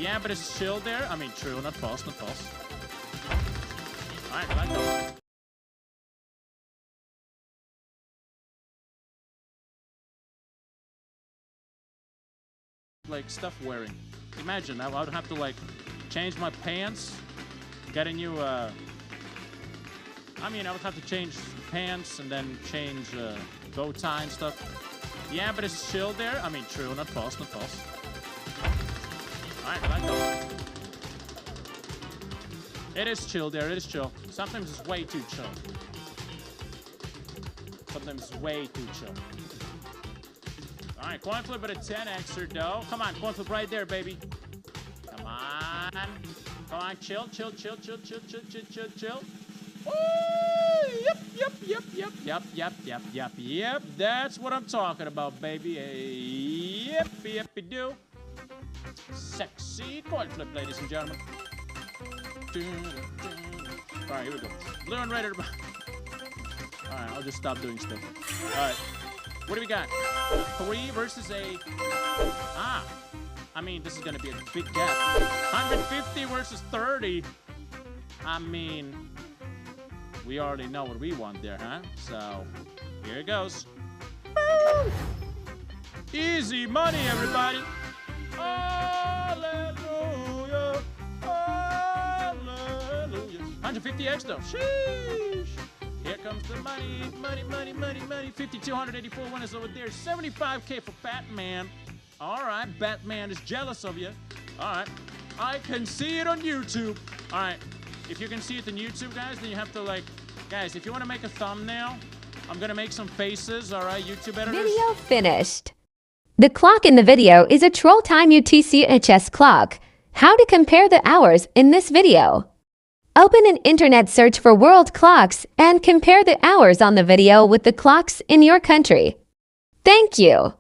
Yeah, but it's chill there. I mean, true, not false, not false. Alright, I like that. Like, stuff wearing. Imagine, I would have to, like, change my pants, get a new, I mean, I would have to change pants and then change, bow tie and stuff. Yeah, but it's chill there. I mean, true, not false, not false. Alright, I like that. It is chill there, it is chill. Sometimes it's way too chill. Sometimes it's way too chill. Alright, coin flip at a 10xer though. Come on, coin flip right there, baby. Come on. Come on, chill, chill, chill, chill, chill, chill, chill, chill, chill. Ooh, yep, yep, yep, yep, yep, yep, yep, yep, yep. That's what I'm talking about, baby. Yep, yep, you do. Sexy coin flip, ladies and gentlemen. Alright, here we go. Blue and red. Alright, I'll just stop doing stuff. Alright. What do we got? 3 versus a... Ah. I mean, this is going to be a big gap. 150 versus 30. I mean, we already know what we want there, huh? So, here it goes. Woo! Easy money, everybody. Hallelujah. Hallelujah. 150x though. Sheesh. Here comes the money, money, money, money, money. 5,284 winners over there. 75K for Batman. All right, Batman is jealous of you. All right, I can see it on YouTube. All right, if you can see it on YouTube, guys, then you have to like, guys, if you want to make a thumbnail, I'm gonna make some faces. All right, YouTube editors. Video finished. The clock in the video is a Troll Time UTC-HS clock. How to compare the hours in this video. Open an internet search for world clocks and compare the hours on the video with the clocks in your country. Thank you.